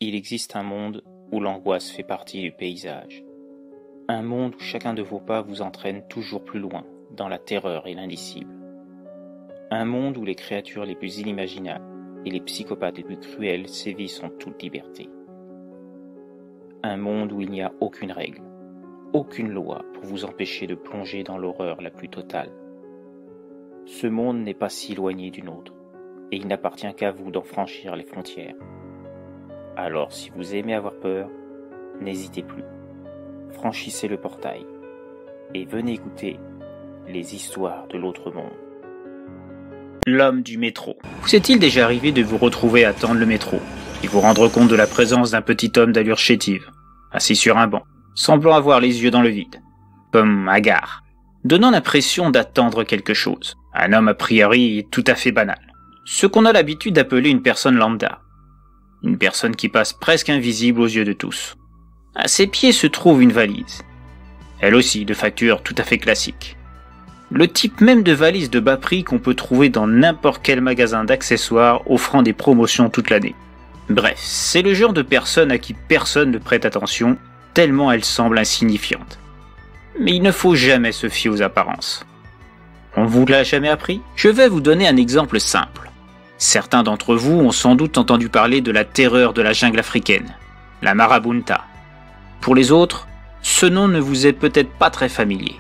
Il existe un monde où l'angoisse fait partie du paysage. Un monde où chacun de vos pas vous entraîne toujours plus loin, dans la terreur et l'indicible. Un monde où les créatures les plus inimaginables et les psychopathes les plus cruels sévissent en toute liberté. Un monde où il n'y a aucune règle, aucune loi pour vous empêcher de plonger dans l'horreur la plus totale. Ce monde n'est pas si éloigné du nôtre, et il n'appartient qu'à vous d'en franchir les frontières. Alors si vous aimez avoir peur, n'hésitez plus. Franchissez le portail et venez écouter les histoires de l'autre monde. L'homme du métro. Vous est-il déjà arrivé de vous retrouver à attendre le métro et vous rendre compte de la présence d'un petit homme d'allure chétive, assis sur un banc, semblant avoir les yeux dans le vide, comme hagard, donnant l'impression d'attendre quelque chose. Un homme a priori tout à fait banal, ce qu'on a l'habitude d'appeler une personne lambda. Une personne qui passe presque invisible aux yeux de tous. À ses pieds se trouve une valise. Elle aussi de facture tout à fait classique. Le type même de valise de bas prix qu'on peut trouver dans n'importe quel magasin d'accessoires offrant des promotions toute l'année. Bref, c'est le genre de personne à qui personne ne prête attention, tellement elle semble insignifiante. Mais il ne faut jamais se fier aux apparences. On vous l'a jamais appris ? Je vais vous donner un exemple simple. Certains d'entre vous ont sans doute entendu parler de la terreur de la jungle africaine, la marabunta. Pour les autres, ce nom ne vous est peut-être pas très familier.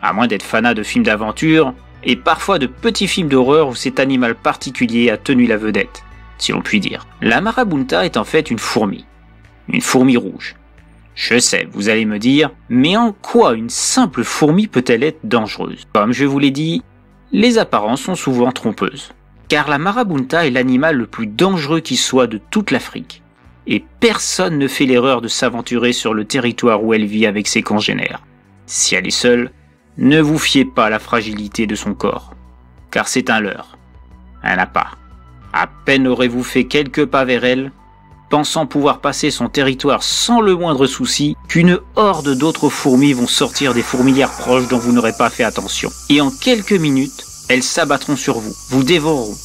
À moins d'être fanat de films d'aventure, et parfois de petits films d'horreur où cet animal particulier a tenu la vedette, si l'on peut dire. La marabunta est en fait une fourmi rouge. Je sais, vous allez me dire, mais en quoi une simple fourmi peut-elle être dangereuse ? Comme je vous l'ai dit, les apparences sont souvent trompeuses. Car la marabunta est l'animal le plus dangereux qui soit de toute l'Afrique. Et personne ne fait l'erreur de s'aventurer sur le territoire où elle vit avec ses congénères. Si elle est seule, ne vous fiez pas à la fragilité de son corps. Car c'est un leurre, un appât. À peine aurez-vous fait quelques pas vers elle, pensant pouvoir passer son territoire sans le moindre souci, qu'une horde d'autres fourmis vont sortir des fourmilières proches dont vous n'aurez pas fait attention. Et en quelques minutes, elles s'abattront sur vous, vous dévoreront.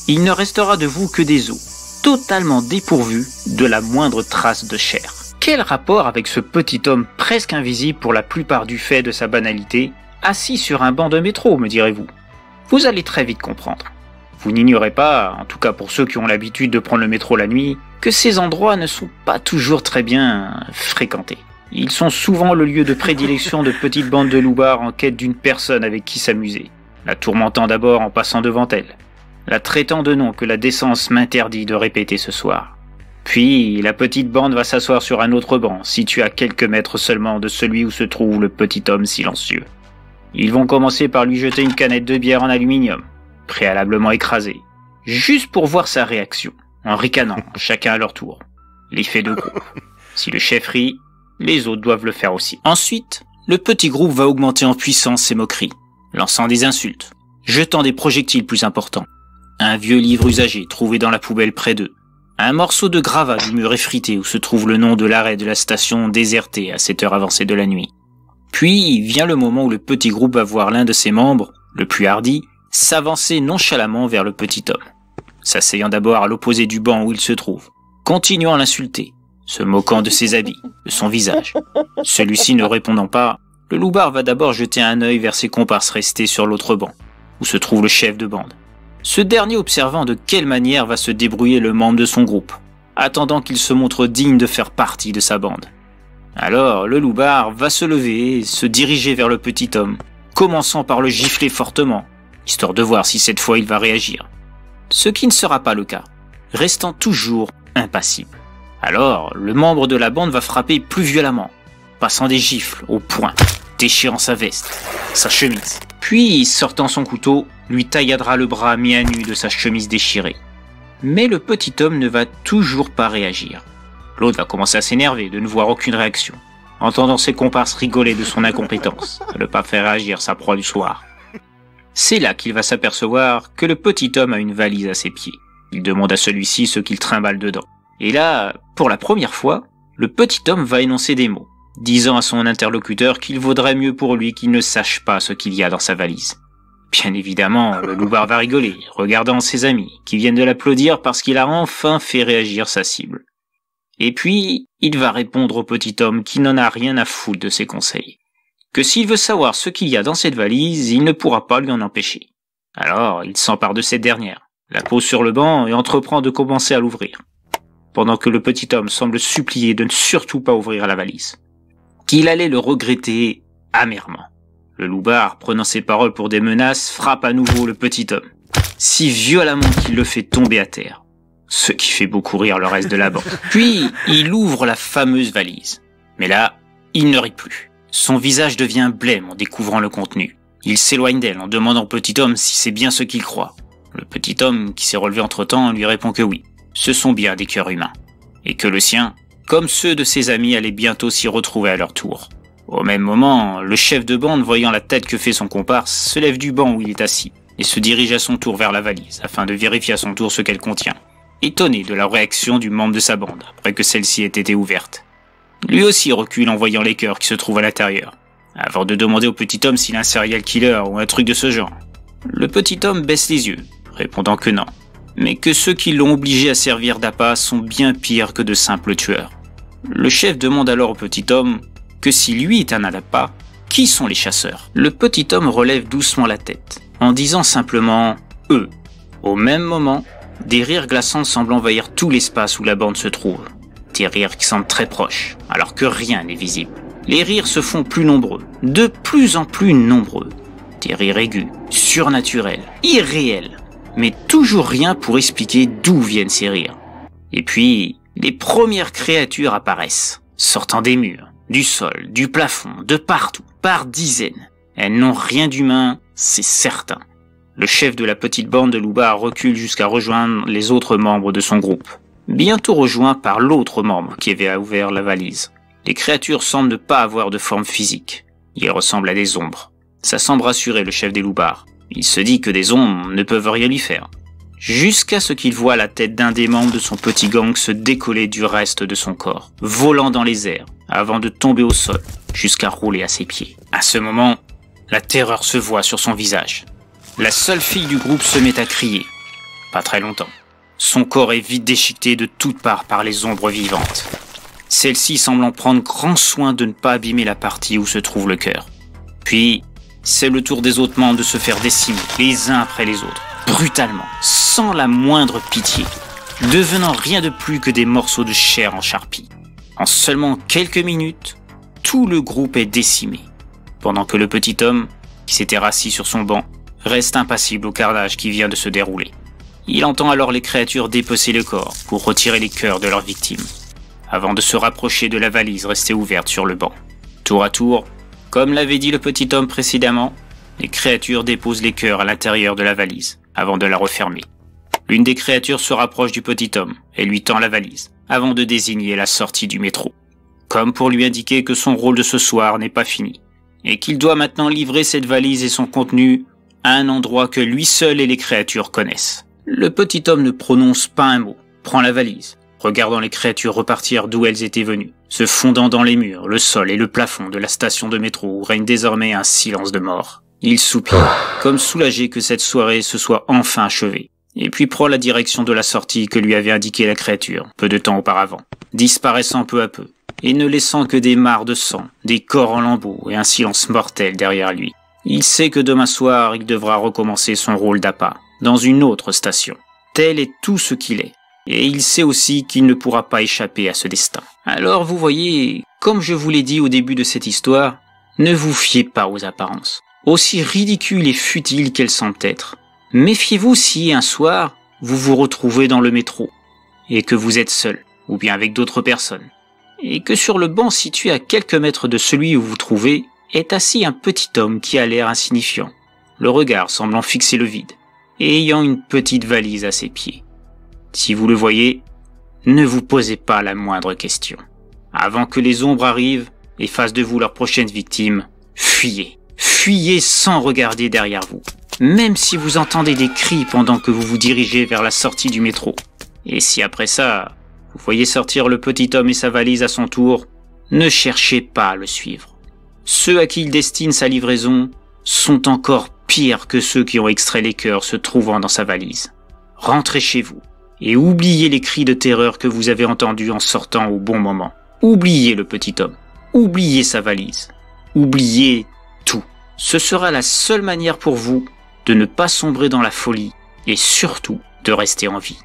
Il ne restera de vous que des os, totalement dépourvus de la moindre trace de chair. Quel rapport avec ce petit homme presque invisible pour la plupart du fait de sa banalité, assis sur un banc de métro, me direz-vous ? Vous allez très vite comprendre. Vous n'ignorez pas, en tout cas pour ceux qui ont l'habitude de prendre le métro la nuit, que ces endroits ne sont pas toujours très bien fréquentés. Ils sont souvent le lieu de prédilection de petites bandes de loupards en quête d'une personne avec qui s'amuser. La tourmentant d'abord en passant devant elle, la traitant de noms que la décence m'interdit de répéter ce soir. Puis la petite bande va s'asseoir sur un autre banc, situé à quelques mètres seulement de celui où se trouve le petit homme silencieux. Ils vont commencer par lui jeter une canette de bière en aluminium, préalablement écrasée, juste pour voir sa réaction, en ricanant, chacun à leur tour. L'effet de groupe. Si le chef rit, les autres doivent le faire aussi. Ensuite, le petit groupe va augmenter en puissance ses moqueries, lançant des insultes, jetant des projectiles plus importants, un vieux livre usagé trouvé dans la poubelle près d'eux, un morceau de gravat du mur effrité où se trouve le nom de l'arrêt de la station désertée à cette heure avancée de la nuit. Puis vient le moment où le petit groupe va voir l'un de ses membres, le plus hardi, s'avancer nonchalamment vers le petit homme, s'asseyant d'abord à l'opposé du banc où il se trouve, continuant à l'insulter, se moquant de ses habits, de son visage. Celui-ci ne répondant pas, le loupard va d'abord jeter un œil vers ses comparses restés sur l'autre banc, où se trouve le chef de bande. Ce dernier observant de quelle manière va se débrouiller le membre de son groupe, attendant qu'il se montre digne de faire partie de sa bande. Alors, le loupard va se lever et se diriger vers le petit homme, commençant par le gifler fortement, histoire de voir si cette fois il va réagir. Ce qui ne sera pas le cas, restant toujours impassible. Alors, le membre de la bande va frapper plus violemment, passant des gifles au poing, déchirant sa veste, sa chemise. Puis, sortant son couteau, lui tailladera le bras mis à nu de sa chemise déchirée. Mais le petit homme ne va toujours pas réagir. L'autre va commencer à s'énerver de ne voir aucune réaction, entendant ses comparses rigoler de son incompétence, de ne pas faire réagir sa proie du soir. C'est là qu'il va s'apercevoir que le petit homme a une valise à ses pieds. Il demande à celui-ci ce qu'il trimballe dedans. Et là, pour la première fois, le petit homme va énoncer des mots, disant à son interlocuteur qu'il vaudrait mieux pour lui qu'il ne sache pas ce qu'il y a dans sa valise. Bien évidemment, le loupard va rigoler, regardant ses amis, qui viennent de l'applaudir parce qu'il a enfin fait réagir sa cible. Et puis, il va répondre au petit homme qui n'en a rien à foutre de ses conseils. Que s'il veut savoir ce qu'il y a dans cette valise, il ne pourra pas lui en empêcher. Alors, il s'empare de cette dernière, la pose sur le banc et entreprend de commencer à l'ouvrir. Pendant que le petit homme semble supplier de ne surtout pas ouvrir la valise. Qu'il allait le regretter amèrement. Le loupard, prenant ces paroles pour des menaces, frappe à nouveau le petit homme, si violemment qu'il le fait tomber à terre, ce qui fait beaucoup rire le reste de la bande. Puis, il ouvre la fameuse valise. Mais là, il ne rit plus. Son visage devient blême en découvrant le contenu. Il s'éloigne d'elle en demandant au petit homme si c'est bien ce qu'il croit. Le petit homme, qui s'est relevé entre-temps, lui répond que oui, ce sont bien des cœurs humains, et que le sien, comme ceux de ses amis, allait bientôt s'y retrouver à leur tour. Au même moment, le chef de bande, voyant la tête que fait son comparse, se lève du banc où il est assis, et se dirige à son tour vers la valise, afin de vérifier à son tour ce qu'elle contient, étonné de la réaction du membre de sa bande, après que celle-ci ait été ouverte. Lui aussi recule en voyant les cœurs qui se trouvent à l'intérieur, avant de demander au petit homme s'il est un serial killer ou un truc de ce genre. Le petit homme baisse les yeux, répondant que non, mais que ceux qui l'ont obligé à servir d'appât sont bien pires que de simples tueurs. Le chef demande alors au petit homme que si lui est un appât, qui sont les chasseurs? Le petit homme relève doucement la tête, en disant simplement « eux ». Au même moment, des rires glaçants semblent envahir tout l'espace où la bande se trouve. Des rires qui semblent très proches, alors que rien n'est visible. Les rires se font plus nombreux, de plus en plus nombreux. Des rires aigus, surnaturels, irréels, mais toujours rien pour expliquer d'où viennent ces rires. Et puis, les premières créatures apparaissent, sortant des murs, du sol, du plafond, de partout, par dizaines. Elles n'ont rien d'humain, c'est certain. Le chef de la petite bande de loupards recule jusqu'à rejoindre les autres membres de son groupe, bientôt rejoint par l'autre membre qui avait ouvert la valise. Les créatures semblent ne pas avoir de forme physique. Ils ressemblent à des ombres. Ça semble rassurer le chef des loupards. Il se dit que des ombres ne peuvent rien lui faire. Jusqu'à ce qu'il voit la tête d'un des membres de son petit gang se décoller du reste de son corps, volant dans les airs, avant de tomber au sol, jusqu'à rouler à ses pieds. À ce moment, la terreur se voit sur son visage. La seule fille du groupe se met à crier. Pas très longtemps. Son corps est vite déchiqueté de toutes parts par les ombres vivantes. Celle-ci semble en prendre grand soin de ne pas abîmer la partie où se trouve le cœur. Puis, c'est le tour des autres membres de se faire décimer, les uns après les autres, brutalement, sans la moindre pitié, devenant rien de plus que des morceaux de chair en charpie. En seulement quelques minutes, tout le groupe est décimé, pendant que le petit homme, qui s'était rassis sur son banc, reste impassible au carnage qui vient de se dérouler. Il entend alors les créatures dépecer le corps pour retirer les cœurs de leurs victimes, avant de se rapprocher de la valise restée ouverte sur le banc. Tour à tour, comme l'avait dit le petit homme précédemment, les créatures déposent les cœurs à l'intérieur de la valise, avant de la refermer. L'une des créatures se rapproche du petit homme et lui tend la valise, avant de désigner la sortie du métro, comme pour lui indiquer que son rôle de ce soir n'est pas fini, et qu'il doit maintenant livrer cette valise et son contenu à un endroit que lui seul et les créatures connaissent. Le petit homme ne prononce pas un mot, prend la valise, regardant les créatures repartir d'où elles étaient venues, se fondant dans les murs, le sol et le plafond de la station de métro où règne désormais un silence de mort. Il soupire, comme soulagé que cette soirée se soit enfin achevée, et puis prend la direction de la sortie que lui avait indiquée la créature, peu de temps auparavant, disparaissant peu à peu, et ne laissant que des mares de sang, des corps en lambeaux et un silence mortel derrière lui. Il sait que demain soir, il devra recommencer son rôle d'appât, dans une autre station. Tel est tout ce qu'il est. Et il sait aussi qu'il ne pourra pas échapper à ce destin. Alors vous voyez, comme je vous l'ai dit au début de cette histoire, ne vous fiez pas aux apparences. Aussi ridicules et futiles qu'elles semblent être. Méfiez-vous si un soir, vous vous retrouvez dans le métro, et que vous êtes seul, ou bien avec d'autres personnes, et que sur le banc situé à quelques mètres de celui où vous trouvez, est assis un petit homme qui a l'air insignifiant, le regard semblant fixer le vide, et ayant une petite valise à ses pieds. Si vous le voyez, ne vous posez pas la moindre question. Avant que les ombres arrivent et fassent de vous leur prochaine victime, fuyez. Fuyez sans regarder derrière vous. Même si vous entendez des cris pendant que vous vous dirigez vers la sortie du métro. Et si après ça, vous voyez sortir le petit homme et sa valise à son tour, ne cherchez pas à le suivre. Ceux à qui il destine sa livraison sont encore pires que ceux qui ont extrait les cœurs se trouvant dans sa valise. Rentrez chez vous Et oubliez les cris de terreur que vous avez entendus en sortant au bon moment. Oubliez le petit homme. Oubliez sa valise. Oubliez tout. Ce sera la seule manière pour vous de ne pas sombrer dans la folie et surtout de rester en vie.